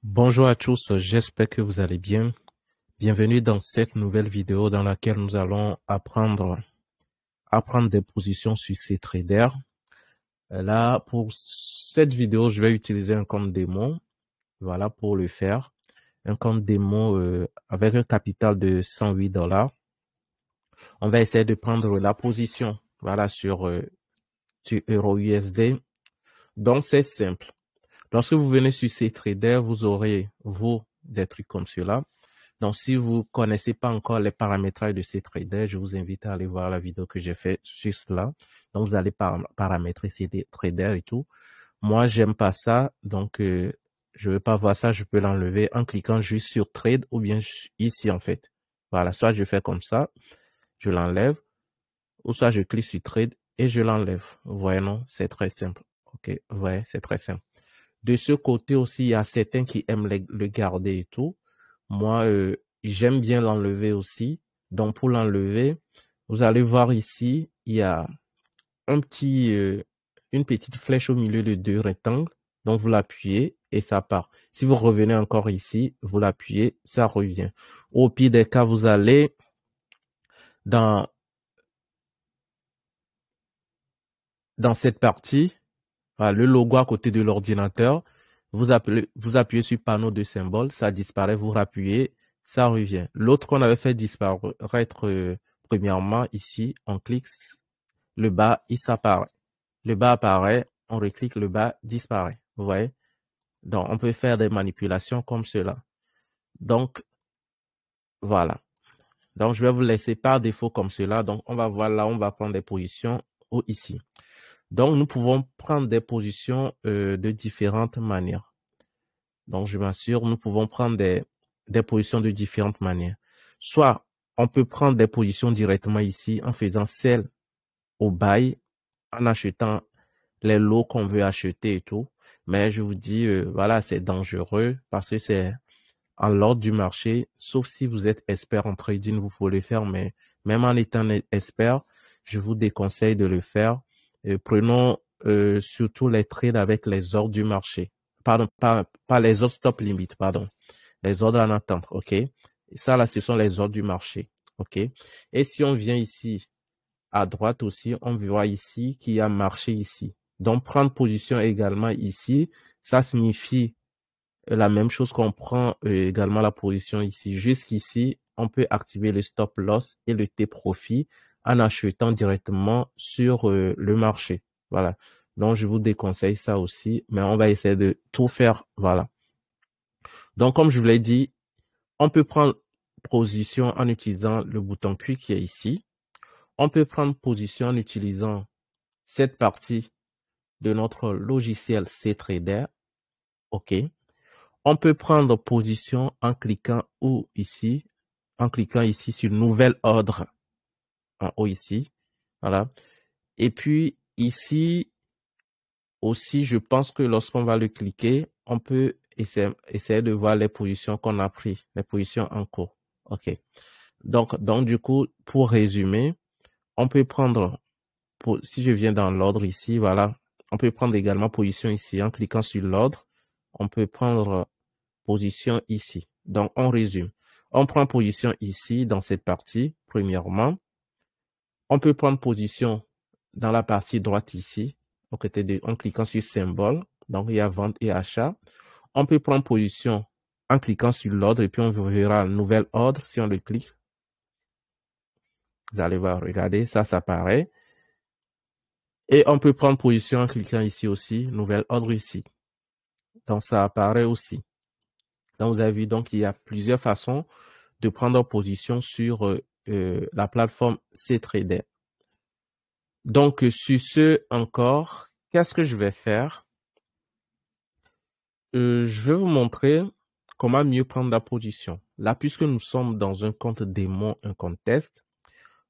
Bonjour à tous, j'espère que vous allez bien. Bienvenue dans cette nouvelle vidéo dans laquelle nous allons apprendre des positions sur CTrader. Là, pour cette vidéo, je vais utiliser un compte démo. Voilà, pour le faire. Un compte démo avec un capital de 108 $. On va essayer de prendre la position, voilà, sur EURUSD. Donc, c'est simple. Lorsque vous venez sur CTrader, vous aurez, des trucs comme cela. Donc, si vous ne connaissez pas encore les paramétrages de CTrader, je vous invite à aller voir la vidéo que j'ai faite sur cela. Donc, vous allez paramétrer CTrader et tout. Moi, j'aime pas ça. Donc, je veux pas voir ça. Je peux l'enlever en cliquant juste sur Trade ou bien ici, en fait. Voilà. Soit je fais comme ça, je l'enlève, ou soit je clique sur Trade et je l'enlève. Vous voyez, non? C'est très simple. OK. Vous voyez, c'est très simple. De ce côté aussi, il y a certains qui aiment le garder et tout. Moi, j'aime bien l'enlever aussi. Donc, pour l'enlever, vous allez voir ici, il y a une petite flèche au milieu de deux rectangles. Donc, vous l'appuyez et ça part. Si vous revenez encore ici, vous l'appuyez, ça revient. Au pire des cas, vous allez dans cette partie, voilà, le logo à côté de l'ordinateur. Vous appuyez sur panneau de symboles, ça disparaît, vous rappuyez, ça revient. L'autre qu'on avait fait disparaître premièrement, ici, on clique, le bas, il s'apparaît. Le bas apparaît, on reclique, le bas disparaît. Vous voyez? Donc, on peut faire des manipulations comme cela. Donc, voilà. Donc, je vais vous laisser par défaut comme cela. Donc, on va voir là, on va prendre des positions ou ici. Donc, nous pouvons prendre des positions de différentes manières. Donc, je m'assure, nous pouvons prendre des positions de différentes manières. Soit, on peut prendre des positions directement ici en faisant celle au buy, en achetant les lots qu'on veut acheter et tout. Mais je vous dis, voilà, c'est dangereux parce que c'est en l'ordre du marché. Sauf si vous êtes expert en trading, vous pouvez le faire. Mais même en étant expert, je vous déconseille de le faire. Prenons surtout les trades avec les ordres du marché. Pardon, pas les ordres stop limit, pardon. Les ordres en attente, OK? Et ça, là, ce sont les ordres du marché, OK? Et si on vient ici, à droite aussi, on voit ici qu'il y a marché ici. Donc, prendre position également ici, ça signifie la même chose qu'on prend également la position ici. Jusqu'ici, on peut activer le stop loss et le T-profit en achetant directement sur le marché. Voilà. Donc, je vous déconseille ça aussi, mais on va essayer de tout faire. Voilà. Donc, comme je vous l'ai dit, on peut prendre position en utilisant le bouton Q qui est ici. On peut prendre position en utilisant cette partie de notre logiciel CTrader. OK. On peut prendre position en cliquant en cliquant ici sur nouvel ordre en haut ici. Voilà. Et puis ici aussi, je pense que lorsqu'on va le cliquer, on peut essayer de voir les positions qu'on a prises, les positions en cours. OK. Donc du coup, pour résumer, on peut prendre, si je viens dans l'ordre ici, voilà, on peut prendre également position ici en cliquant sur l'ordre. On peut prendre position ici. Donc, on résume. On prend position ici dans cette partie, premièrement. On peut prendre position dans la partie droite ici, en cliquant sur symbole. Donc, il y a vente et achat. On peut prendre position en cliquant sur l'ordre et puis on verra un nouvel ordre si on le clique. Vous allez voir, regardez, ça apparaît. Et on peut prendre position en cliquant ici aussi, nouvel ordre ici. Donc, ça apparaît aussi. Donc, vous avez vu, donc, il y a plusieurs façons de prendre position sur la plateforme CTrader. Donc, sur ce encore, qu'est-ce que je vais faire? Je vais vous montrer comment mieux prendre la position. Là, puisque nous sommes dans un compte démon, un compte test,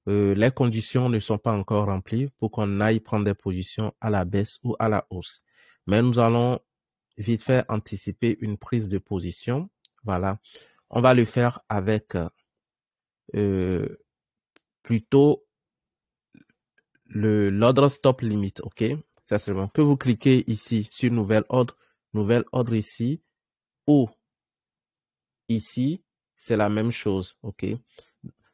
les conditions ne sont pas encore remplies pour qu'on aille prendre des positions à la baisse ou à la hausse. Mais nous allons vite fait anticiper une prise de position. Voilà. On va le faire avec plutôt l'ordre stop limit, OK? Ça c'est bon. Que vous cliquez ici sur nouvel ordre ici, ou ici, c'est la même chose, ok?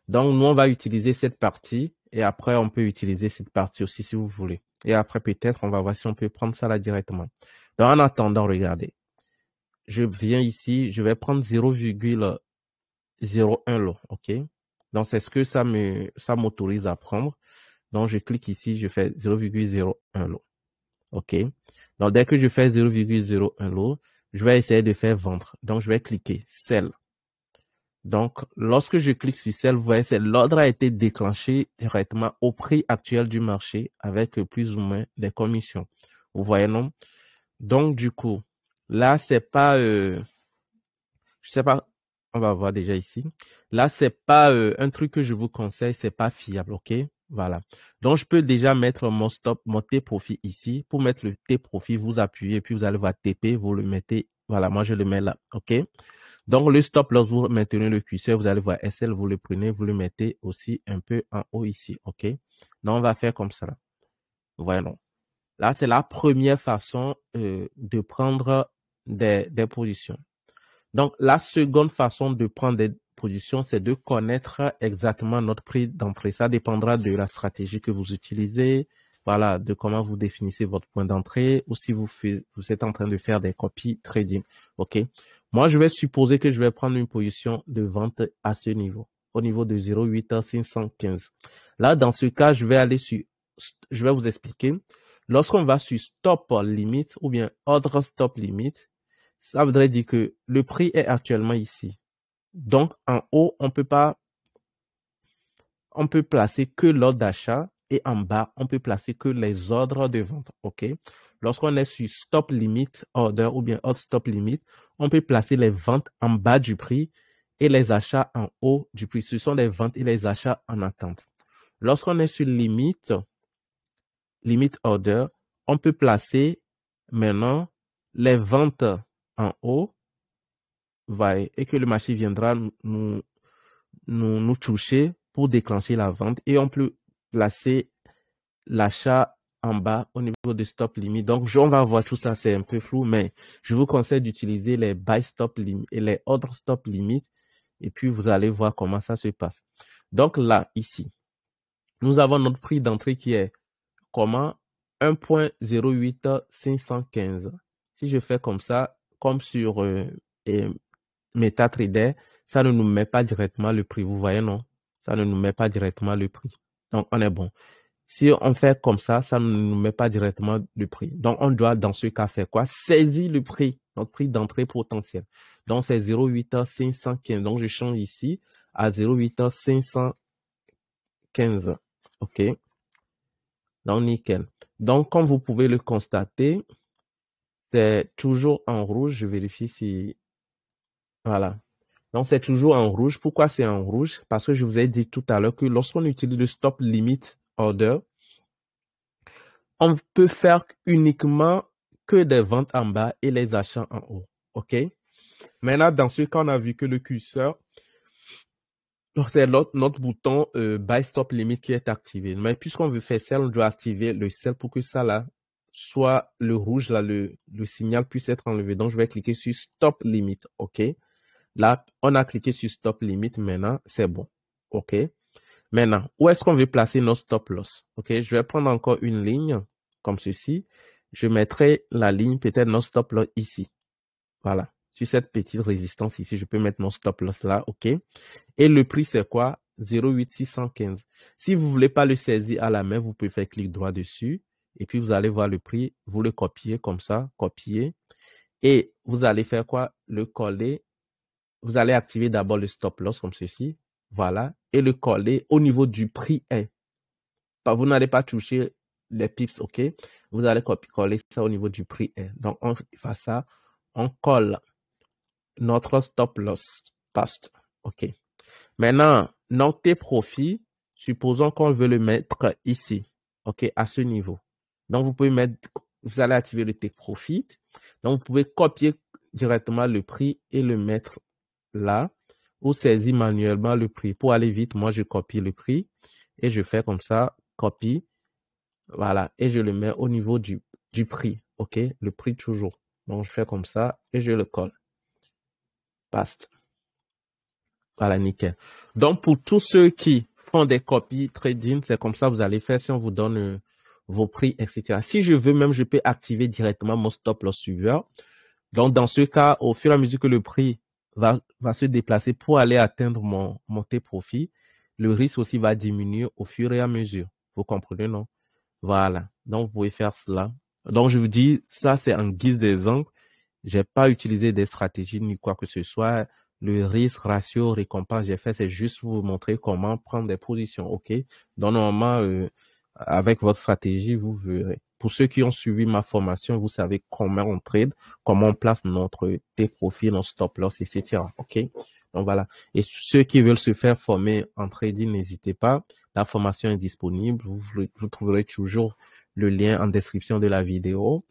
Donc, nous, on va utiliser cette partie et après, on peut utiliser cette partie aussi si vous voulez. Et après, peut-être, on va voir si on peut prendre ça là directement. Donc, en attendant, regardez. Je viens ici, je vais prendre 0,01 lot, ok? Donc, c'est ce que ça m'autorise à prendre. Donc, je clique ici, je fais 0,01 lot, ok? Donc, dès que je fais 0,01 lot, je vais essayer de faire vendre. Donc, je vais cliquer Sell. Donc, lorsque je clique sur Sell, vous voyez, l'ordre a été déclenché directement au prix actuel du marché avec plus ou moins des commissions. Vous voyez, non? Donc, du coup, là, c'est pas, je sais pas, on va voir déjà ici. Là, c'est pas un truc que je vous conseille, c'est pas fiable, ok? Voilà. Donc, je peux déjà mettre mon stop, mon T-profit ici. Pour mettre le T-profit, vous appuyez, puis vous allez voir TP, vous le mettez, voilà, moi je le mets là, ok? Donc, le stop loss, vous maintenez le curseur, vous allez voir SL, vous le prenez, vous le mettez aussi un peu en haut ici, ok? Donc, on va faire comme ça. Voilà. Là, c'est la première façon de prendre des positions. Donc, la seconde façon de prendre des positions, c'est de connaître exactement notre prix d'entrée. Ça dépendra de la stratégie que vous utilisez, voilà, de comment vous définissez votre point d'entrée ou si vous êtes en train de faire des copies trading. OK? Moi, je vais supposer que je vais prendre une position de vente à ce niveau, au niveau de 0,8515. Là, dans ce cas, je vais vous expliquer. Lorsqu'on va sur stop limit ou bien ordre stop limit, ça voudrait dire que le prix est actuellement ici. Donc, en haut, on peut placer que l'ordre d'achat et en bas, on peut placer que les ordres de vente. OK? Lorsqu'on est sur stop limit order ou bien hot stop limit, on peut placer les ventes en bas du prix et les achats en haut du prix. Ce sont les ventes et les achats en attente. Lorsqu'on est sur limit order, on peut placer maintenant les ventes en haut et que le marché viendra nous toucher pour déclencher la vente et on peut placer l'achat en bas au niveau de stop limit. Donc, on va voir tout ça, c'est un peu flou, mais je vous conseille d'utiliser les buy stop limit et les ordre stop limit et puis vous allez voir comment ça se passe. Donc là, ici, nous avons notre prix d'entrée qui est comment 1.08515. Si je fais comme ça, comme sur MetaTrader, ça ne nous met pas directement le prix. Vous voyez, non? Ça ne nous met pas directement le prix. Donc, on est bon. Si on fait comme ça, ça ne nous met pas directement le prix. Donc, on doit, dans ce cas, faire quoi? Saisir le prix, notre prix d'entrée potentiel. Donc, c'est 0,8515. Donc, je change ici à 0,8515. OK? Donc, nickel. Donc, comme vous pouvez le constater, c'est toujours en rouge. Je vérifie si... Voilà. Donc, c'est toujours en rouge. Pourquoi c'est en rouge? Parce que je vous ai dit tout à l'heure que lorsqu'on utilise le stop limit order, on peut faire uniquement que des ventes en bas et les achats en haut. OK? Maintenant, dans ce cas, on a vu que le curseur, c'est notre bouton buy stop limit qui est activé. Mais puisqu'on veut faire sell, on doit activer le sell pour que ça là soit le rouge, là, le signal puisse être enlevé. Donc, je vais cliquer sur stop limit. OK? Là, on a cliqué sur stop limit. Maintenant, c'est bon. OK? Maintenant, où est-ce qu'on veut placer nos stop loss? OK? Je vais prendre encore une ligne comme ceci. Je mettrai la ligne, peut-être nos stop loss ici. Voilà. Sur cette petite résistance ici, je peux mettre mon stop loss là. OK? Et le prix, c'est quoi? 0,8615. Si vous ne voulez pas le saisir à la main, vous pouvez faire clic droit dessus. Et puis, vous allez voir le prix. Vous le copiez comme ça. Copier. Et vous allez faire quoi? Le coller. Vous allez activer d'abord le stop loss comme ceci. Voilà. Et le coller au niveau du prix 1. Vous n'allez pas toucher les pips, OK? Vous allez coller ça au niveau du prix 1. Donc, on fait ça. On colle notre stop loss past. OK. Maintenant, notre profit, supposons qu'on veut le mettre ici. OK? À ce niveau. Donc, vous allez activer le take profit. Donc, vous pouvez copier directement le prix et le mettre là, ou saisir manuellement le prix. Pour aller vite, moi, je copie le prix et je fais comme ça, copie, voilà, et je le mets au niveau du prix, OK? Le prix toujours. Donc, je fais comme ça et je le colle. Paste. Voilà, nickel. Donc, pour tous ceux qui font des copies trading, c'est comme ça que vous allez faire si on vous donne vos prix, etc. Si je veux même, je peux activer directement mon stop loss suiveur. Donc, dans ce cas, au fur et à mesure que le prix va se déplacer pour aller atteindre mon T-profit, le risque aussi va diminuer au fur et à mesure. Vous comprenez, non? Voilà. Donc, vous pouvez faire cela. Donc, je vous dis, ça, c'est en guise d'exemple. J'ai pas utilisé des stratégies ni quoi que ce soit. Le risque, ratio, récompense, j'ai fait, c'est juste vous montrer comment prendre des positions. OK? Donc, normalement, avec votre stratégie, vous verrez. Pour ceux qui ont suivi ma formation, vous savez comment on trade, comment on place notre T-profit, notre stop loss, etc. OK? Donc, voilà. Et ceux qui veulent se faire former en trading, n'hésitez pas. La formation est disponible. Vous trouverez toujours le lien en description de la vidéo.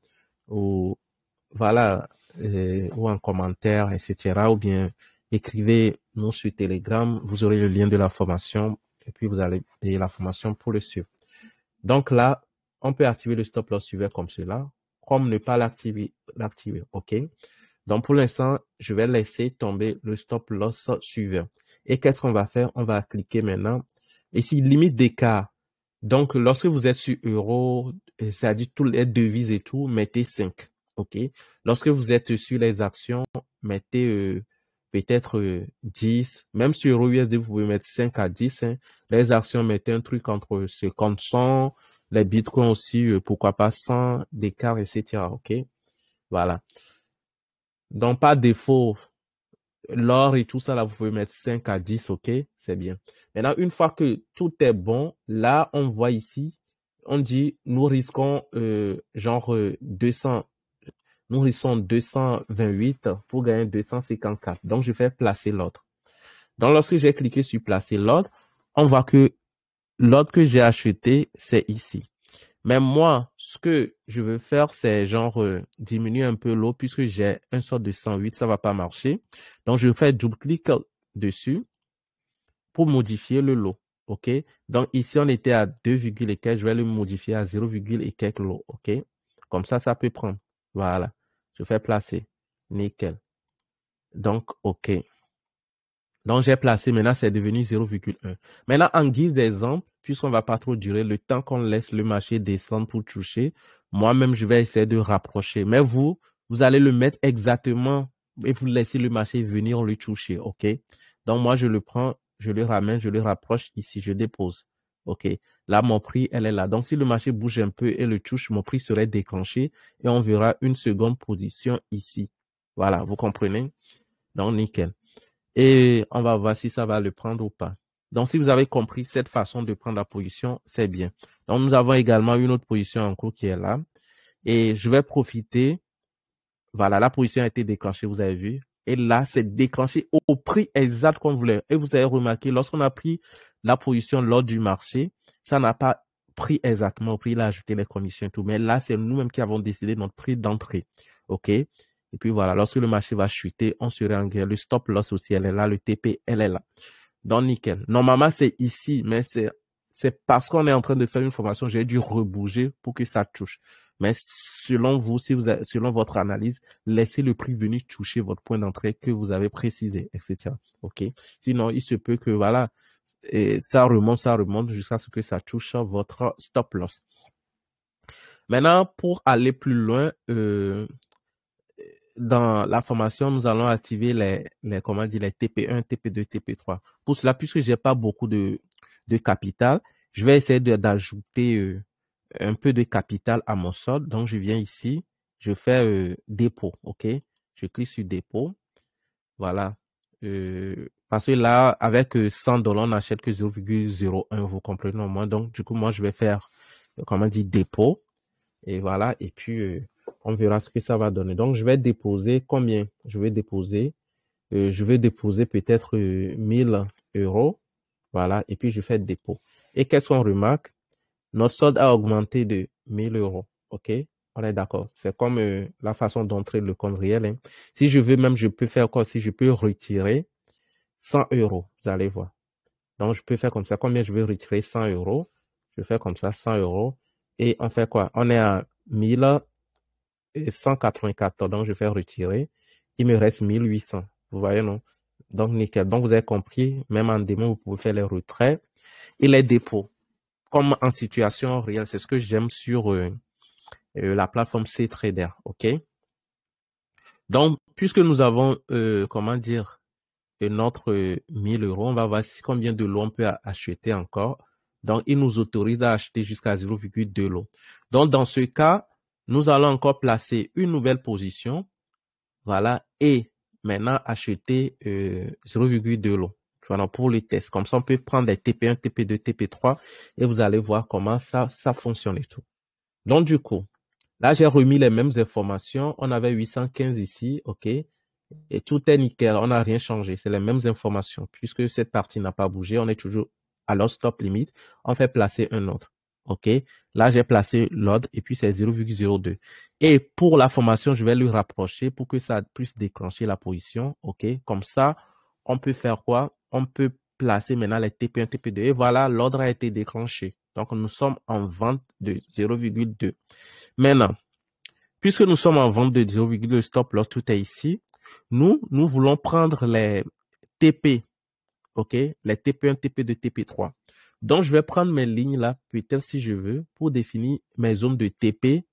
Ou, voilà, ou en commentaire, etc. Ou bien écrivez-nous sur Telegram, vous aurez le lien de la formation et puis vous allez payer la formation pour le suivre. Donc là, on peut activer le stop loss suiveur comme cela, comme ne pas l'activer, OK? Donc pour l'instant, je vais laisser tomber le stop loss suiveur. Et qu'est-ce qu'on va faire? On va cliquer maintenant. Ici, limite d'écart. Donc, lorsque vous êtes sur euro, c'est-à-dire toutes les devises et tout, mettez 5. OK? Lorsque vous êtes sur les actions, mettez peut-être 10. Même sur euro USD, vous pouvez mettre 5 à 10. Hein. Les actions, mettez un truc entre 50, 100. Les bitcoins aussi, pourquoi pas 100 d'écart, etc. OK? Voilà. Donc, par défaut, l'or et tout ça, là, vous pouvez mettre 5 à 10, OK? C'est bien. Maintenant, une fois que tout est bon, là, on voit ici, on dit, nous risquons genre 200, nous risquons 228 pour gagner 254. Donc, je fais placer l'ordre. Donc, lorsque j'ai cliqué sur placer l'ordre, on voit que l'ordre que j'ai acheté, c'est ici. Mais moi, ce que je veux faire, c'est genre diminuer un peu l'eau puisque j'ai un sort de 108, ça va pas marcher. Donc, je fais double-clic dessus pour modifier le lot. OK? Donc, ici, on était à 2, et quelques. Je vais le modifier à 0, et quelques lots. OK? Comme ça peut prendre. Voilà. Je fais placer. Nickel. Donc, OK. Donc, j'ai placé, maintenant, c'est devenu 0,1. Maintenant, en guise d'exemple, puisqu'on va pas trop durer, le temps qu'on laisse le marché descendre pour toucher, moi-même, je vais essayer de rapprocher. Mais vous allez le mettre exactement et vous laissez le marché venir le toucher, OK? Donc, moi, je le prends, je le ramène, je le rapproche ici, je dépose. OK? Là, mon prix, elle est là. Donc, si le marché bouge un peu et le touche, mon prix serait déclenché et on verra une seconde position ici. Voilà, vous comprenez? Donc, nickel. Et on va voir si ça va le prendre ou pas. Donc, si vous avez compris cette façon de prendre la position, c'est bien. Donc, nous avons également une autre position en cours qui est là. Et je vais profiter. Voilà, la position a été déclenchée, vous avez vu. Et là, c'est déclenché au prix exact qu'on voulait. Et vous avez remarqué, lorsqu'on a pris la position lors du marché, ça n'a pas pris exactement au prix, il a ajouté les commissions et tout. Mais là, c'est nous-mêmes qui avons décidé notre prix d'entrée. OK? Et puis voilà, lorsque le marché va chuter, on serait en guerre. Le stop loss aussi, elle est là. Le TP, elle est là. Donc, nickel. Normalement, c'est ici, mais c'est parce qu'on est en train de faire une formation, j'ai dû rebouger pour que ça touche. Mais selon vous, selon votre analyse, laissez le prix venir toucher votre point d'entrée que vous avez précisé, etc. OK? Sinon, il se peut que, voilà, et ça remonte jusqu'à ce que ça touche votre stop loss. Maintenant, pour aller plus loin, dans la formation, nous allons activer les TP1, TP2, TP3. Pour cela, puisque j'ai pas beaucoup de capital, je vais essayer d'ajouter un peu de capital à mon solde. Donc, je viens ici, je fais dépôt, OK? Je clique sur dépôt. Voilà. Parce que là, avec 100 $, on n'achète que 0,01, vous comprenez au moins. Donc, du coup, moi, je vais faire, comment dire, dépôt. Et voilà. Et puis, on verra ce que ça va donner. Donc, je vais déposer combien? Je vais déposer peut-être 1000 euros. Voilà. Et puis, je fais dépôt. Et qu'est-ce qu'on remarque? Notre solde a augmenté de 1000 euros. OK? On est d'accord. C'est comme la façon d'entrer le compte réel. Hein. Si je veux même, je peux faire quoi? Si je peux retirer 100 euros. Vous allez voir. Donc, je peux faire comme ça. Combien je veux retirer 100 euros? Je fais comme ça, 100 euros. Et on fait quoi? On est à 1184. Donc, je fais retirer. Il me reste 1800. Vous voyez, non? Donc, nickel. Donc, vous avez compris, même en démo, vous pouvez faire les retraits et les dépôts. Comme en situation réelle, c'est ce que j'aime sur la plateforme CTrader, OK? Donc, puisque nous avons, comment dire, notre 1000 euros, on va voir combien de lots on peut acheter encore. Donc, il nous autorise à acheter jusqu'à 0,2 lots. Donc, dans ce cas, nous allons encore placer une nouvelle position. Voilà. Et maintenant, acheter 0,2 lots. Voilà, pour les tests. Comme ça, on peut prendre les TP1, TP2, TP3 et vous allez voir comment ça fonctionne et tout. Donc, du coup, là, j'ai remis les mêmes informations. On avait 815 ici, OK? Et tout est nickel. On n'a rien changé. C'est les mêmes informations. Puisque cette partie n'a pas bougé, on est toujours à leur stop limite. On fait placer un autre. OK? Là, j'ai placé l'ordre et puis c'est 0,02. Et pour la formation, je vais le rapprocher pour que ça puisse déclencher la position. OK? Comme ça, on peut faire quoi? On peut placer maintenant les TP1, TP2. Et voilà, l'ordre a été déclenché. Donc, nous sommes en vente de 0,2. Maintenant, puisque nous sommes en vente de 0,2 stop loss, tout est ici. Nous voulons prendre les TP, OK? Les TP1, TP2, TP3. Donc, je vais prendre mes lignes là, peut-être si je veux, pour définir mes zones de TP.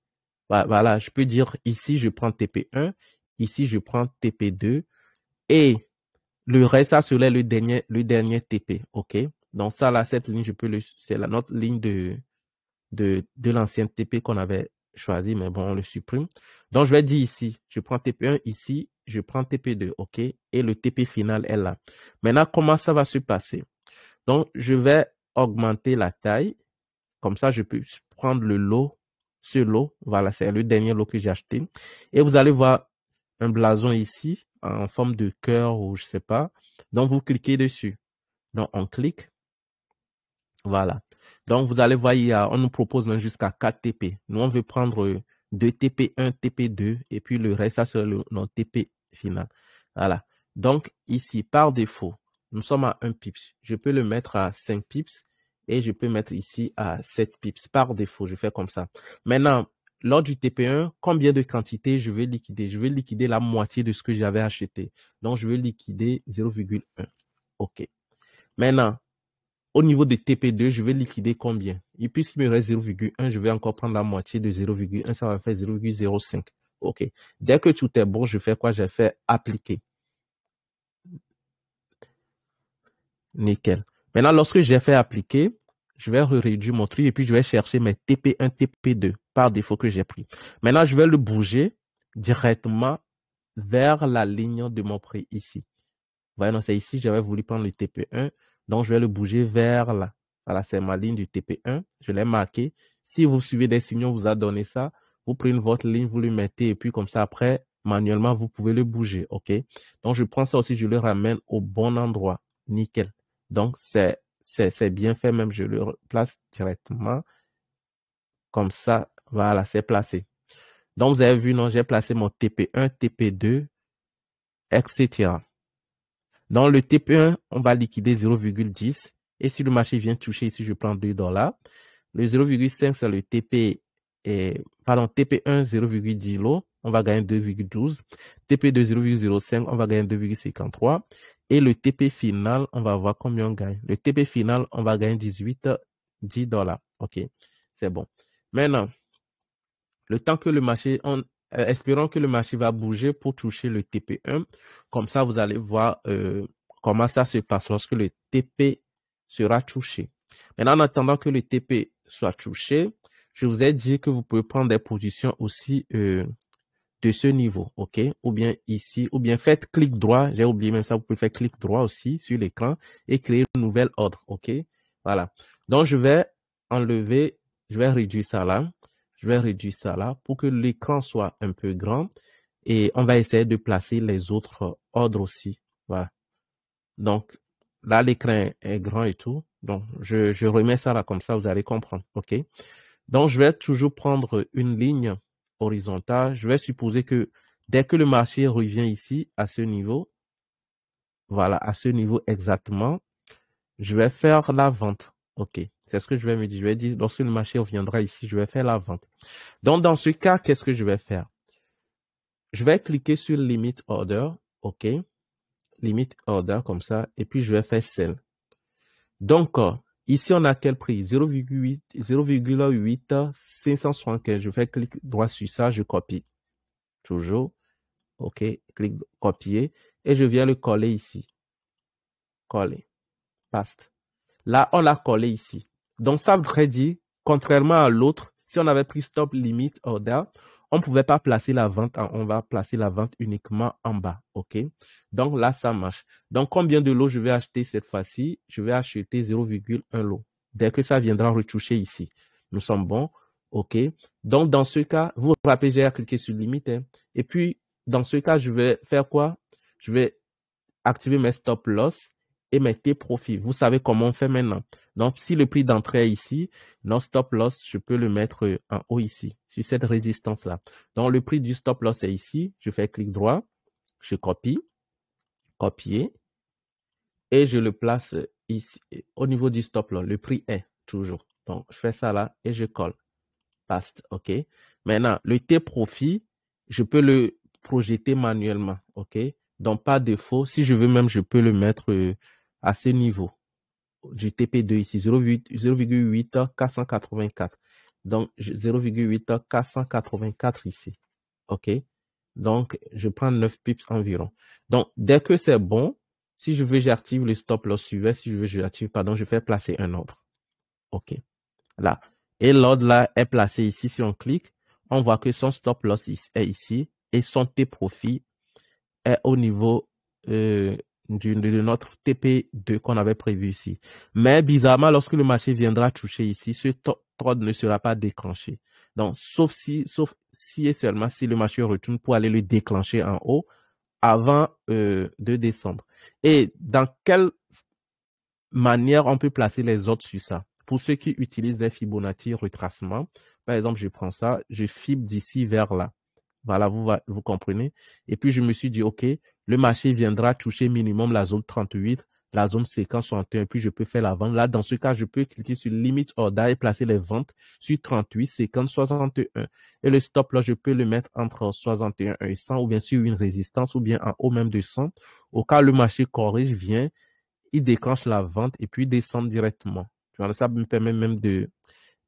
Voilà, je peux dire ici, je prends TP1, ici, je prends TP2, et le reste, ça serait le dernier TP, OK? Donc, ça là, cette ligne, c'est notre ligne de l'ancienne TP qu'on avait choisi, mais bon, on le supprime. Donc, je vais dire ici, je prends TP1, ici, je prends TP2, OK? Et le TP final est là. Maintenant, comment ça va se passer? Donc, je vais augmenter la taille. Comme ça, je peux prendre le lot, ce lot. Voilà, c'est le dernier lot que j'ai acheté. Et vous allez voir un blason ici, en forme de cœur ou je sais pas. Donc, vous cliquez dessus. Donc, on clique. Voilà. Donc, vous allez voir, on nous propose même jusqu'à 4 TP. Nous, on veut prendre 2 TP, 1 TP2, et puis le reste, ça sera notre TP final. Voilà. Donc, ici, par défaut, nous sommes à 1 pips. Je peux le mettre à 5 pips et je peux mettre ici à 7 pips. Par défaut, je fais comme ça. Maintenant, lors du TP1, combien de quantité je vais liquider? Je vais liquider la moitié de ce que j'avais acheté. Donc, je vais liquider 0,1. OK. Maintenant, au niveau de TP2, je vais liquider combien? Et puisqu'il me reste 0,1, je vais encore prendre la moitié de 0,1, ça va faire 0,05. OK. Dès que tout est bon, je fais quoi? Je fais appliquer. Nickel. Maintenant, lorsque j'ai fait appliquer, je vais réduire mon truc et puis je vais chercher mes TP1, TP2 par défaut que j'ai pris. Maintenant, je vais le bouger directement vers la ligne de mon prix ici. Voyez, non, c'est ici, j'avais voulu prendre le TP1. Donc, je vais le bouger vers là. Voilà, c'est ma ligne du TP1. Je l'ai marqué. Si vous suivez des signaux, vous a donné ça. Vous prenez votre ligne, vous le mettez et puis comme ça, après, manuellement, vous pouvez le bouger. OK? Donc, je prends ça aussi, je le ramène au bon endroit. Nickel. Donc, c'est bien fait même. Je le place directement. Comme ça, voilà, c'est placé. Donc, vous avez vu, non, j'ai placé mon TP1, TP2, etc. Dans le TP1, on va liquider 0,10. Et si le marché vient toucher ici, je prends $2. Le 0,5, c'est le TP, TP1, 0,10 lot. On va gagner 2,12. TP2, 0,05, on va gagner 2,53. Et le TP final, on va voir combien on gagne. Le TP final, on va gagner $10. OK, c'est bon. Maintenant, le temps que le marché, espérons que le marché va bouger pour toucher le TP1. Comme ça, vous allez voir comment ça se passe lorsque le TP sera touché. Maintenant, en attendant que le TP soit touché, je vous ai dit que vous pouvez prendre des positions aussi de ce niveau, OK? Ou bien ici, ou bien faites clic droit. J'ai oublié même ça, vous pouvez faire clic droit aussi sur l'écran et créer une nouvelle ordre, OK? Voilà. Donc, je vais enlever, je vais réduire ça là. Je vais réduire ça là pour que l'écran soit un peu grand. Et on va essayer de placer les autres ordres aussi. Voilà. Donc, là, l'écran est grand et tout. Donc, je remets ça là comme ça, vous allez comprendre. OK? Donc, je vais toujours prendre une ligne horizontale. Je vais supposer que dès que le marché revient ici, à ce niveau, voilà, à ce niveau exactement, je vais faire la vente. OK. C'est ce que je vais me dire. Je vais dire, lorsque le marché reviendra ici, je vais faire la vente. Donc, dans ce cas, qu'est-ce que je vais faire? Je vais cliquer sur Limit Order. OK. limit order comme ça, et puis je vais faire sell. Donc, ici, on a quel prix? 0,8 575. Je fais clic droit sur ça, je copie. Toujours. OK, clic copier. Et je viens le coller ici. Coller. Paste. Là, on l'a collé ici. Donc, ça voudrait dire, contrairement à l'autre, si on avait pris stop limit order, on ne pouvait pas placer la vente on va placer la vente uniquement en bas. OK? Donc là, ça marche. Donc, combien de lots je vais acheter cette fois-ci? Je vais acheter 0,1 lot. Dès que ça viendra retoucher ici. Nous sommes bons. OK? Donc, dans ce cas, vous vous rappelez, j'ai cliqué sur limite. Hein? Et puis, dans ce cas, je vais faire quoi? Je vais activer mes stop loss et mes T-profits. Vous savez comment on fait maintenant. Donc, si le prix d'entrée est ici, notre stop loss, je peux le mettre en haut ici, sur cette résistance-là. Donc, le prix du stop loss est ici. Je fais clic droit, je copie, copier, et je le place ici, au niveau du stop loss. Le prix est toujours. Donc, je fais ça là et je colle. Paste, OK. Maintenant, le T-profit, je peux le projeter manuellement, OK. Donc, par défaut, si je veux même, je peux le mettre à ce niveau du TP2 ici, 0,8 484. Donc, 0,8 484 ici, OK. Donc, je prends 9 pips environ. Donc, dès que c'est bon, si je veux, j'active le stop loss suivant. Si je veux, j'active, pardon, je fais placer un ordre. OK. Là. Et l'ordre là est placé ici. Si on clique, on voit que son stop loss est ici et son T-profit est au niveau de notre TP2 qu'on avait prévu ici. Mais bizarrement, lorsque le marché viendra toucher ici, ce ordre ne sera pas déclenché. Donc, sauf si et seulement si le marché retourne pour aller le déclencher en haut avant de descendre. Et dans quelle manière on peut placer les ordres sur ça? Pour ceux qui utilisent des Fibonacci retracement, par exemple, je prends ça, je fibre d'ici vers là. Voilà, vous comprenez. Et puis, je me suis dit, OK, le marché viendra toucher minimum la zone 38, la zone séquence 61, puis je peux faire la vente. Là, dans ce cas, je peux cliquer sur Limit Order et placer les ventes sur 38, séquence 61. Et le stop, là, je peux le mettre entre 61 et 100, ou bien sur une résistance, ou bien en haut même de 100. Au cas où le marché corrige, vient, il déclenche la vente et puis descend directement. Tu vois, ça me permet même de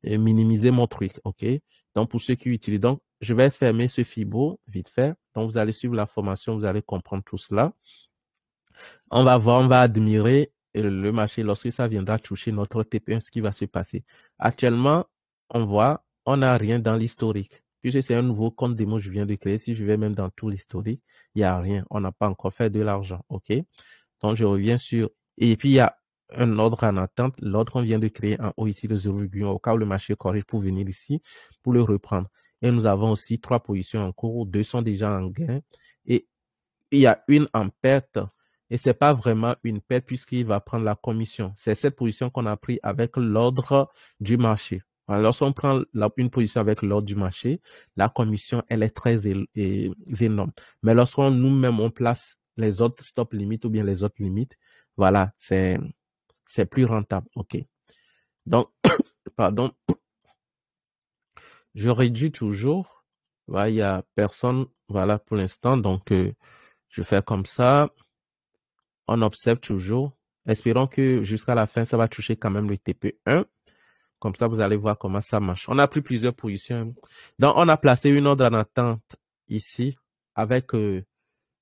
minimiser mon truc, OK? Donc, pour ceux qui utilisent, donc, je vais fermer ce Fibo vite fait. Donc, vous allez suivre la formation, vous allez comprendre tout cela. On va voir, on va admirer le marché lorsque ça viendra toucher notre TP1, ce qui va se passer. Actuellement, on voit, on n'a rien dans l'historique. Puisque c'est un nouveau compte démo que je viens de créer, si je vais même dans tout l'historique, il n'y a rien. On n'a pas encore fait de l'argent, OK? Donc, je reviens sur... Et puis, il y a un ordre en attente. L'ordre qu'on vient de créer en haut ici, le 0,1, au cas où le marché corrige pour venir ici, pour le reprendre. Et nous avons aussi 3 positions en cours. 2 sont déjà en gain. Et il y a une en perte. Et c'est pas vraiment une perte puisqu'il va prendre la commission. C'est cette position qu'on a pris avec l'ordre du marché. Alors, lorsqu'on prend une position avec l'ordre du marché, la commission, elle est très énorme. Mais lorsqu'on nous-mêmes, on place les autres stop limites ou bien les autres limites, voilà, c'est plus rentable. OK. Donc, pardon, je réduis toujours. Voilà, il n'y a personne, voilà, pour l'instant. Donc, je fais comme ça. On observe toujours. Espérons que jusqu'à la fin, ça va toucher quand même le TP1. Comme ça, vous allez voir comment ça marche. On a pris plusieurs positions. Donc, on a placé une ordre en attente ici avec,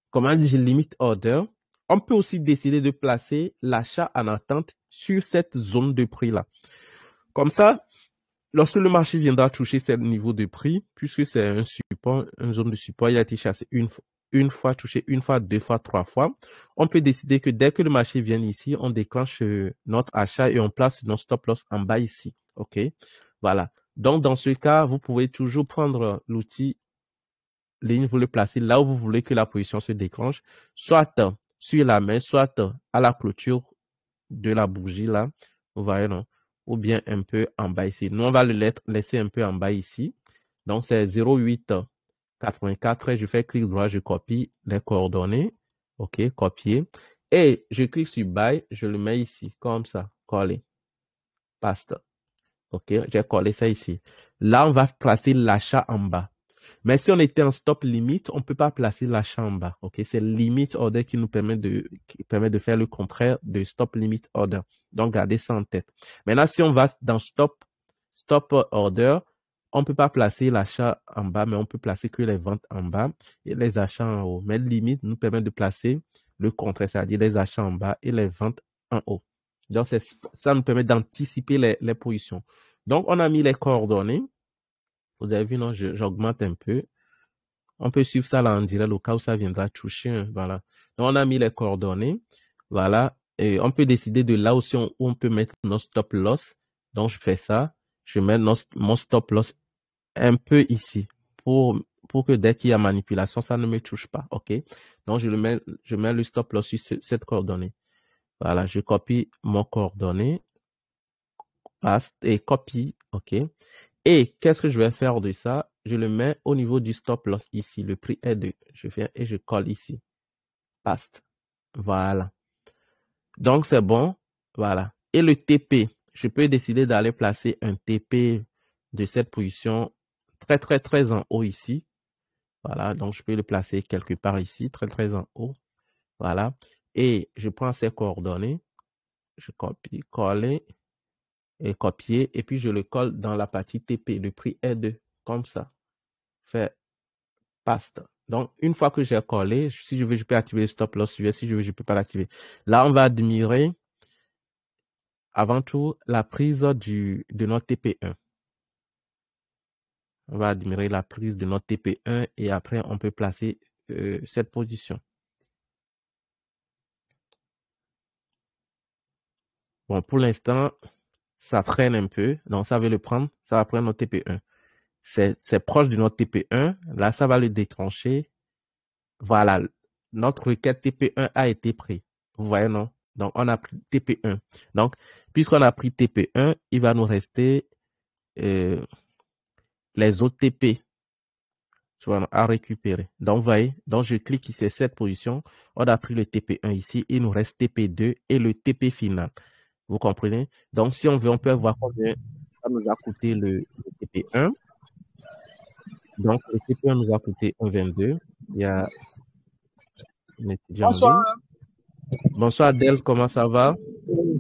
comment dire, limit order. On peut aussi décider de placer l'achat en attente sur cette zone de prix-là. Comme ça, lorsque le marché viendra toucher ce niveau de prix, puisque c'est un support, une zone de support, il a été chassé une fois, touché une fois, 2 fois, 3 fois, on peut décider que dès que le marché vient ici, on déclenche notre achat et on place notre stop loss en bas ici. OK? Voilà. Donc, dans ce cas, vous pouvez toujours prendre l'outil ligne, vous le placez là où vous voulez que la position se déclenche, soit sur la main, soit à la clôture de la bougie là. Vous voyez, non? Ou bien un peu en bas ici. Nous, on va le laisser un peu en bas ici. Donc, c'est 0,884. Je fais clic droit, je copie les coordonnées. OK, copier. Et je clique sur Buy, je le mets ici, comme ça, coller. Paste. OK, j'ai collé ça ici. Là, on va placer l'achat en bas. Mais si on était en stop limit, on ne peut pas placer l'achat en bas. OK? C'est limit order qui permet de faire le contraire de stop limit order. Donc, gardez ça en tête. Maintenant, si on va dans stop order, on ne peut pas placer l'achat en bas, mais on peut placer que les ventes en bas et les achats en haut. Mais limite nous permet de placer le contraire, c'est-à-dire les achats en bas et les ventes en haut. Donc, ça nous permet d'anticiper les positions. Donc, on a mis les coordonnées. Vous avez vu, non, j'augmente un peu. On peut suivre ça là en direct au cas où ça viendra toucher. Voilà. Donc, on a mis les coordonnées. Voilà. Et on peut décider de là aussi où on peut mettre nos stop loss. Donc, je fais ça. Je mets mon stop loss un peu ici pour que dès qu'il y a manipulation, ça ne me touche pas. OK? Donc, je mets le stop loss sur cette coordonnée. Voilà. Je copie mon coordonnée. Paste et copie. OK? Et qu'est-ce que je vais faire de ça? Je le mets au niveau du stop loss ici. Le prix est 2. Je viens et je colle ici. Paste. Voilà. Donc, c'est bon. Voilà. Et le TP, je peux décider d'aller placer un TP de cette position très, très, très en haut ici. Voilà. Donc, je peux le placer quelque part ici, très, très en haut. Voilà. Et je prends ces coordonnées. Je copie, coller et copier. Et puis, je le colle dans la partie TP. Le prix est 2. Comme ça. Fait paste. Donc, une fois que j'ai collé, si je veux, je peux activer le stop loss. Si je veux, je peux pas l'activer. Là, on va admirer avant tout la prise de notre TP1. On va admirer la prise de notre TP1 et après, on peut placer cette position. Bon, pour l'instant, ça traîne un peu. Donc, ça va le prendre. Ça va prendre notre TP1. C'est proche de notre TP1. Là, ça va le déclencher. Voilà. Notre requête TP1 a été pris. Vous voyez, non? Donc, on a pris TP1. Donc, puisqu'on a pris TP1, il va nous rester les autres TP à récupérer. Donc, vous voyez, donc je clique ici sur cette position. On a pris le TP1 ici. Il nous reste TP2 et le TP final. Vous comprenez? Donc, si on veut, on peut voir combien ça nous a coûté le TP1. Donc, le TP1 nous a coûté 1,22. Il y a un étudiant en ligne. Bonsoir Adèle, comment ça va?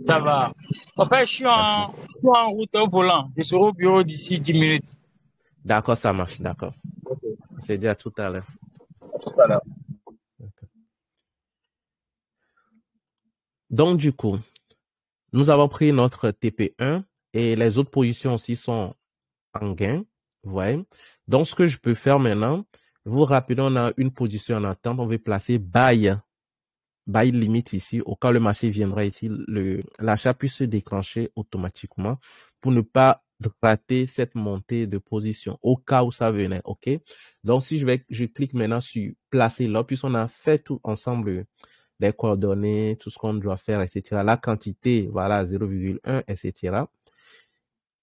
Ça va. En fait, je suis en route au volant. Je serai au bureau d'ici 10 minutes. D'accord, ça marche, d'accord. On s'est dit à tout à l'heure. À tout à l'heure. Donc, du coup, nous avons pris notre TP1 et les autres positions aussi sont en gain. Vous voyez? Donc, ce que je peux faire maintenant, vous rappelez, on a une position en attente, on veut placer buy limite ici, au cas où le marché viendra ici, l'achat puisse se déclencher automatiquement pour ne pas rater cette montée de position au cas où ça venait. OK? Donc, si je clique maintenant sur placer là, puisqu'on a fait tout ensemble les coordonnées, tout ce qu'on doit faire, etc. La quantité, voilà, 0,1, etc.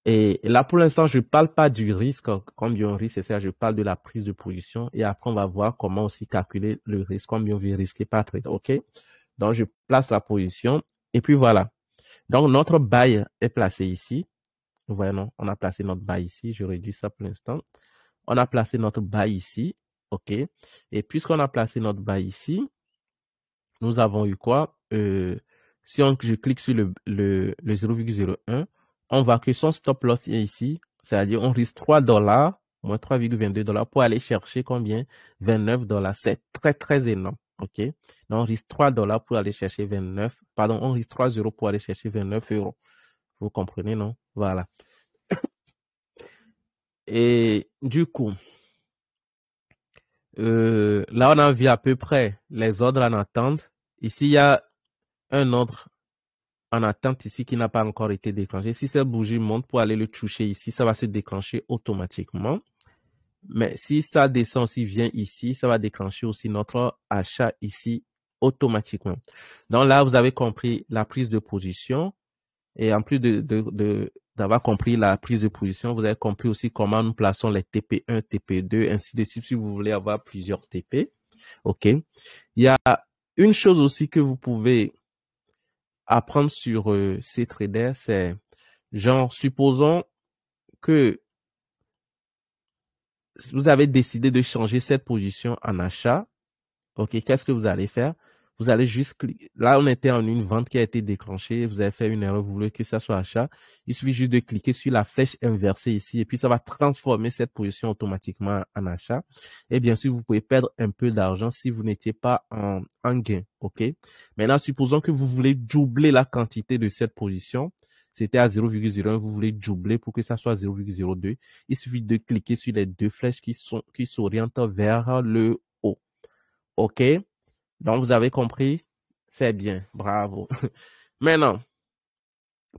Et là, pour l'instant, je ne parle pas du risque, combien on risque, je parle de la prise de position. Et après, on va voir comment aussi calculer le risque, combien on veut risquer par trade. OK? Donc, je place la position. Et puis, voilà. Donc, notre buy est placé ici. Vous voyez, non? On a placé notre buy ici. Je réduis ça pour l'instant. On a placé notre buy ici. OK? Et puisqu'on a placé notre buy ici, nous avons eu quoi? Si je clique sur le 0,01, on voit que son stop loss est ici. C'est-à-dire, on risque $3, moins 3,22$ pour aller chercher combien? $29. C'est très, très énorme. OK? Donc, on risque $3 pour aller chercher on risque 3 € pour aller chercher 29 €. Vous comprenez, non? Voilà. Et du coup, là, on a vu à peu près les ordres en attente. Ici, il y a un ordre en attente ici qui n'a pas encore été déclenché. Si cette bougie monte pour aller le toucher ici, ça va se déclencher automatiquement. Mais si ça descend aussi, vient ici, ça va déclencher aussi notre achat ici automatiquement. Donc là, vous avez compris la prise de position. Et en plus d'avoir compris la prise de position, vous avez compris aussi comment nous plaçons les TP1, TP2, ainsi de suite, si vous voulez avoir plusieurs TP. OK. Il y a une chose aussi que vous pouvez apprendre sur ces traders, c'est genre, supposons que vous avez décidé de changer cette position en achat, ok, qu'est-ce que vous allez faire? Vous allez juste cliquer. Là, on était en une vente qui a été déclenchée. Vous avez fait une erreur, vous voulez que ça soit achat. Il suffit juste de cliquer sur la flèche inversée ici et puis ça va transformer cette position automatiquement en achat. Et bien sûr, vous pouvez perdre un peu d'argent si vous n'étiez pas en gain, ok? Maintenant, supposons que vous voulez doubler la quantité de cette position. C'était à 0,01, vous voulez doubler pour que ça soit 0,02. Il suffit de cliquer sur les deux flèches qui s'orientent vers le haut. OK? Donc, vous avez compris? C'est bien. Bravo. Maintenant,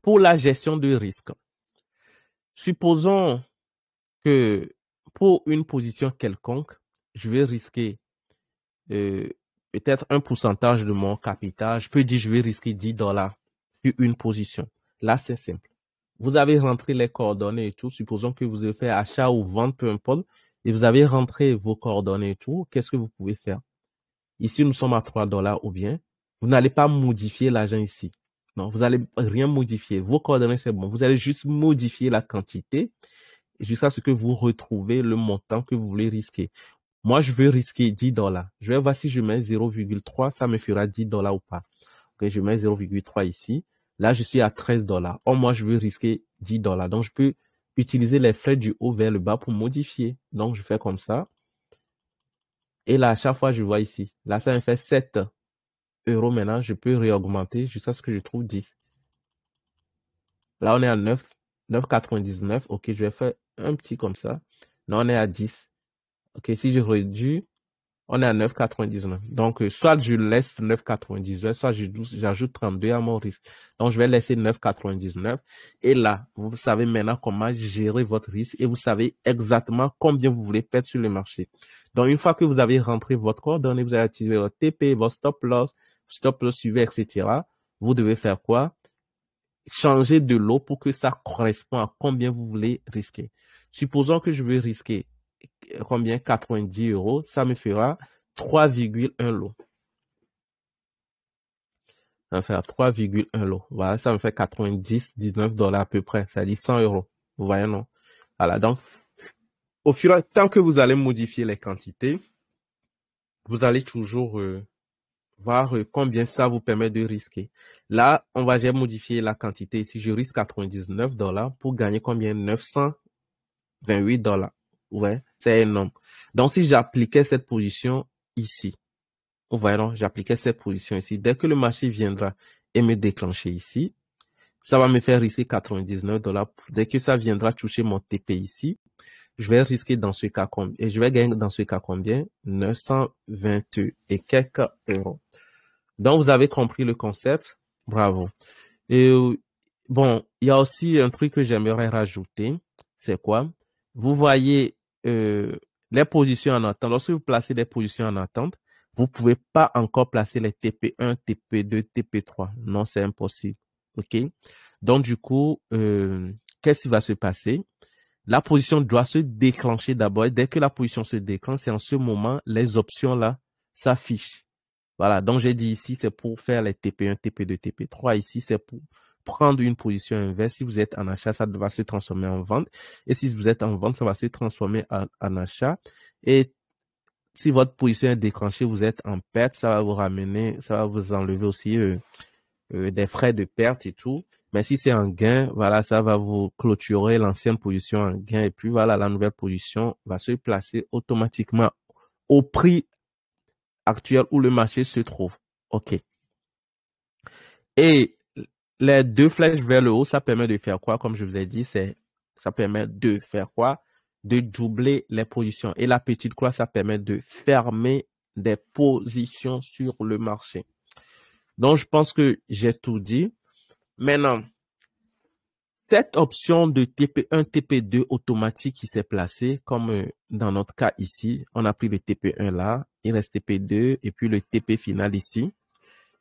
pour la gestion de risque, supposons que pour une position quelconque, je vais risquer euh, peut-être un pourcentage de mon capital. Je peux dire je vais risquer 10 $ sur une position. Là, c'est simple. Vous avez rentré les coordonnées et tout. Supposons que vous avez fait achat ou vente, peu importe, et vous avez rentré vos coordonnées et tout. Qu'est-ce que vous pouvez faire? Ici, nous sommes à 3 $ ou bien, vous n'allez pas modifier l'argent ici. Non, vous n'allez rien modifier. Vos coordonnées, c'est bon. Vous allez juste modifier la quantité jusqu'à ce que vous retrouvez le montant que vous voulez risquer. Moi, je veux risquer 10 $. Je vais voir si je mets 0,3, ça me fera 10 $ ou pas. Ok, je mets 0,3 ici. Là, je suis à 13 $. Or, moi, je veux risquer 10 $. Donc, je peux utiliser les flèches du haut vers le bas pour modifier. Donc, je fais comme ça. Et là, à chaque fois, je vois ici. Là, ça me fait 7 € maintenant. Je peux réaugmenter jusqu'à ce que je trouve 10. Là, on est à 9,99. OK, je vais faire un petit comme ça. Là, on est à 10. OK, si je réduis, on est à 9,99. Donc, soit je laisse 9,99, soit j'ajoute 32 à mon risque. Donc, je vais laisser 9,99. Et là, vous savez maintenant comment gérer votre risque et vous savez exactement combien vous voulez perdre sur le marché. Donc, une fois que vous avez rentré votre coordonnée, vous avez activé votre TP, votre stop loss suivi, etc. Vous devez faire quoi? Changer de lot pour que ça corresponde à combien vous voulez risquer. Supposons que je veux risquer combien? 90 €. Ça me fera 3,1 lots. Ça me fait 3,1 lots. Voilà, ça me fait 19 $ à peu près. Ça dit 100 €. Vous voyez, non? Voilà, donc, au fur et à mesure, tant que vous allez modifier les quantités, vous allez toujours voir combien ça vous permet de risquer. Là, j'ai modifié la quantité ici. Je risque 99 $ pour gagner combien? 928 $. Ouais, c'est énorme. Donc, si j'appliquais cette position ici, vous voyez, non, j'appliquais cette position ici. Dès que le marché viendra et me déclencher ici, ça va me faire risquer 99 $. Dès que ça viendra toucher mon TP ici, je vais risquer dans ce cas combien? Et je vais gagner dans ce cas combien? 920 et quelques euros. Donc, vous avez compris le concept. Bravo. Et bon, il y a aussi un truc que j'aimerais rajouter. C'est quoi? Vous voyez les positions en attente. Lorsque vous placez des positions en attente, vous ne pouvez pas encore placer les TP1, TP2, TP3. Non, c'est impossible. OK? Donc, du coup, qu'est-ce qui va se passer? La position doit se déclencher d'abord. Et dès que la position se déclenche, c'est en ce moment, les options là s'affichent. Voilà, donc j'ai dit ici, c'est pour faire les TP1, TP2, TP3. Ici, c'est pour prendre une position inverse. Si vous êtes en achat, ça va se transformer en vente. Et si vous êtes en vente, ça va se transformer en achat. Et si votre position est déclenchée, vous êtes en perte, ça va vous ramener, ça va vous enlever aussi des frais de perte et tout. Mais si c'est en gain, voilà, ça va vous clôturer l'ancienne position en gain. Et puis voilà, la nouvelle position va se placer automatiquement au prix actuel où le marché se trouve. OK. Et les deux flèches vers le haut, ça permet de faire quoi? Comme je vous ai dit, ça permet de faire quoi? De doubler les positions. Et la petite croix, ça permet de fermer des positions sur le marché. Donc, je pense que j'ai tout dit. Maintenant, cette option de TP1, TP2 automatique qui s'est placée, comme dans notre cas ici, on a pris le TP1 là, il reste TP2 et puis le TP final ici.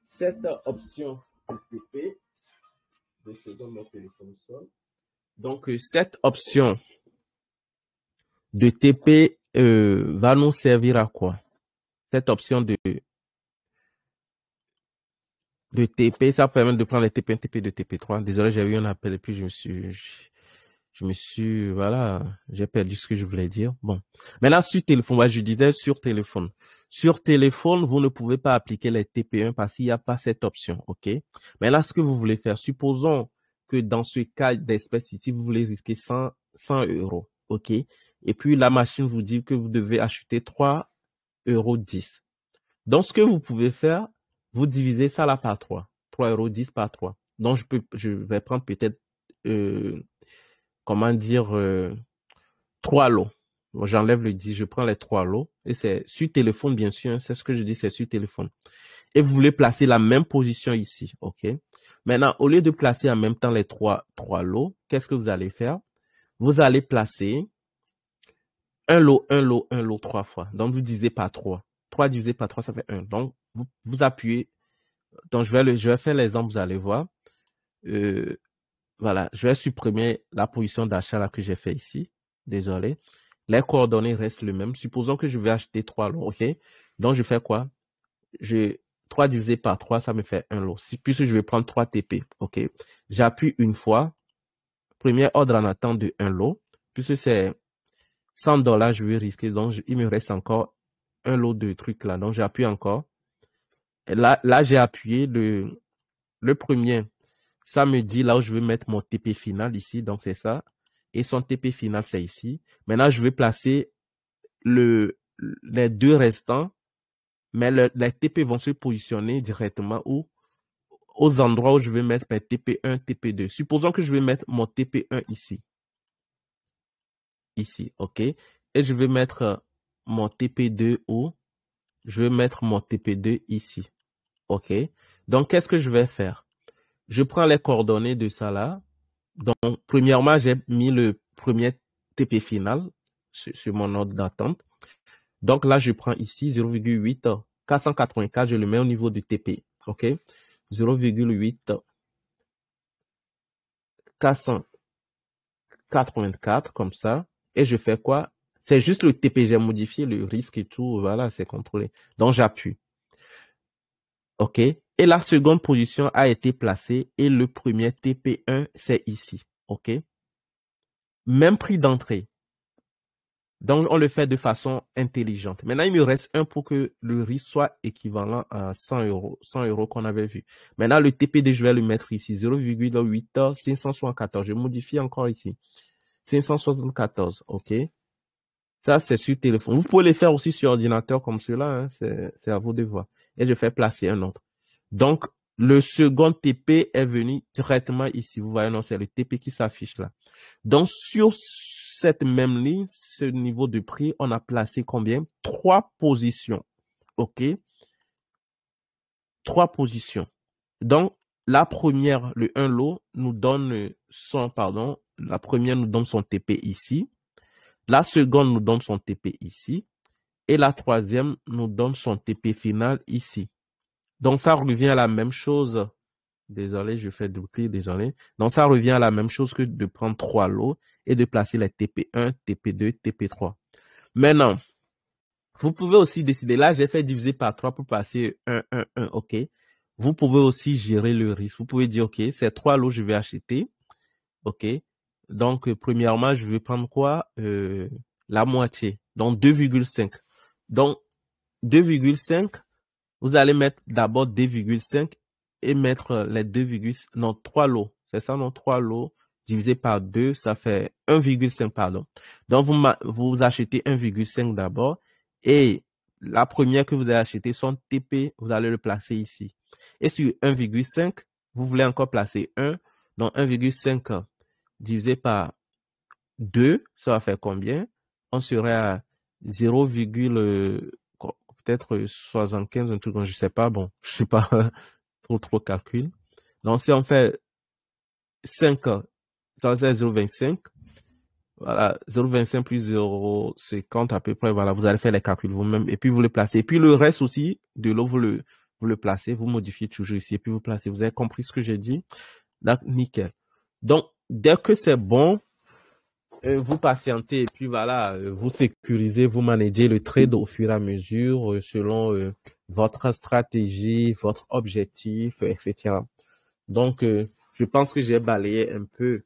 Cette option de TP, donc cette option de TP va nous servir à quoi? Cette option de TP, ça permet de prendre les TP1, TP2, TP3. Désolé, j'ai eu un appel et puis voilà, j'ai perdu ce que je voulais dire. Bon. Maintenant, sur téléphone, ouais, je disais sur téléphone. Sur téléphone, vous ne pouvez pas appliquer les TP1 parce qu'il n'y a pas cette option, OK? Mais là, ce que vous voulez faire, supposons que dans ce cas d'espèce ici, vous voulez risquer 100 euros, OK? Et puis, la machine vous dit que vous devez acheter 3,10 €. Donc, ce que vous pouvez faire, vous divisez ça là par 3. 3,10 € par 3. Donc, je vais prendre peut-être, comment dire, 3 lots. Bon, j'enlève le 10, je prends les 3 lots. Et c'est sur téléphone, bien sûr. Hein, c'est ce que je dis, c'est sur téléphone. Et vous voulez placer la même position ici, OK? Maintenant, au lieu de placer en même temps les 3 lots, qu'est-ce que vous allez faire? Vous allez placer un lot, 3 fois. Donc, vous divisez par 3. 3 divisé par 3, ça fait 1. Donc, vous appuyez. Donc, je vais faire l'exemple, vous allez voir. Voilà, je vais supprimer la position d'achat là que j'ai fait ici. Désolé. Les coordonnées restent les mêmes. Supposons que je vais acheter 3 lots, OK? Donc, je fais quoi? 3 divisé par 3, ça me fait 1 lot. Puisque je vais prendre 3 TP, OK? J'appuie une fois. Premier ordre en attente de 1 lot. Puisque c'est 100 $, je vais risquer. Donc, il me reste encore un lot de trucs là. Donc, j'appuie encore. Et là j'ai appuyé le premier. Ça me dit là où je vais mettre mon TP final ici. Donc, c'est ça. Et son TP final, c'est ici. Maintenant, je vais placer les deux restants. Mais les TP vont se positionner directement aux endroits où je vais mettre mes TP1, TP2. Supposons que je vais mettre mon TP1 ici. Ici, OK? Et je vais mettre mon TP2 où? Je vais mettre mon TP2 ici. OK? Donc, qu'est-ce que je vais faire? Je prends les coordonnées de ça là. Donc, premièrement, j'ai mis le premier TP final sur mon ordre d'attente. Donc, là, je prends ici 0,8 484, je le mets au niveau du TP. OK? 0,8 484 comme ça. Et je fais quoi? C'est juste le TP, j'ai modifié le risque et tout. Voilà, c'est contrôlé. Donc, j'appuie. OK? Et la seconde position a été placée et le premier TP1, c'est ici. OK? Même prix d'entrée. Donc, on le fait de façon intelligente. Maintenant, il me reste un pour que le risque soit équivalent à 100 euros. 100 euros qu'on avait vu. Maintenant, le TPD, je vais le mettre ici. 0,8 574. Je modifie encore ici. 574. OK? Ça, c'est sur téléphone. Vous pouvez le faire aussi sur ordinateur comme cela. Hein, c'est à vous de voir. Et je fais placer un autre. Donc, le second TP est venu directement ici. Vous voyez, non, c'est le TP qui s'affiche là. Donc, sur cette même ligne, ce niveau de prix, on a placé combien? 3 positions. OK? 3 positions. Donc, la première, le 1 lot, nous donne la première nous donne son TP ici. La seconde nous donne son TP ici. Et la troisième nous donne son TP final ici. Donc, ça revient à la même chose. Désolé, je fais douter, désolé. Donc, ça revient à la même chose que de prendre 3 lots et de placer les TP1, TP2, TP3. Maintenant, vous pouvez aussi décider. Là, j'ai fait diviser par 3 pour passer 1, 1, 1. OK. Vous pouvez aussi gérer le risque. Vous pouvez dire, OK, ces 3 lots, je vais acheter. OK. Donc, premièrement, je vais prendre quoi? La moitié. Donc, 2,5. Donc, 2,5, vous allez mettre d'abord 2,5 et mettre les 3 lots. C'est ça, non? 3 lots divisé par 2, ça fait 1,5, pardon. Donc, vous achetez 1,5 d'abord et la première que vous avez achetée, son TP, vous allez le placer ici. Et sur 1,5, vous voulez encore placer 1. Donc, 1,5 divisé par 2, ça va faire combien? On serait à 0, peut-être 75, un truc, je sais pas, bon, je suis pas trop calcul. Donc, si on fait 5, ça fait 0,25. Voilà, 0,25 plus 0,50 à peu près. Voilà, vous allez faire les calculs vous-même et puis vous le placez. Et puis le reste aussi de l'eau, vous le placez, vous modifiez toujours ici et puis vous placez. Vous avez compris ce que j'ai dit? Donc, nickel. Donc, dès que c'est bon, vous patientez et puis voilà, vous sécurisez, vous managez le trade au fur et à mesure selon votre stratégie, votre objectif, etc. Donc, je pense que j'ai balayé un peu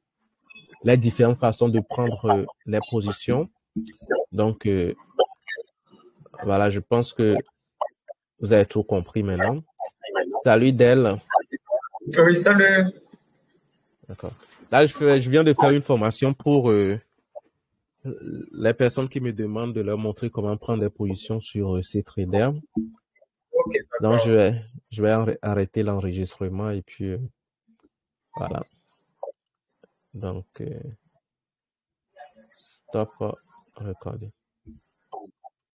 les différentes façons de prendre les positions. Donc, voilà, je pense que vous avez tout compris maintenant. Salut Del. Oui, salut. D'accord. Là, je viens de faire une formation pour les personnes qui me demandent de leur montrer comment prendre des positions sur CTrader. Ok, Donc, d'accord. je vais arrêter l'enregistrement et puis voilà. Donc, stop recording.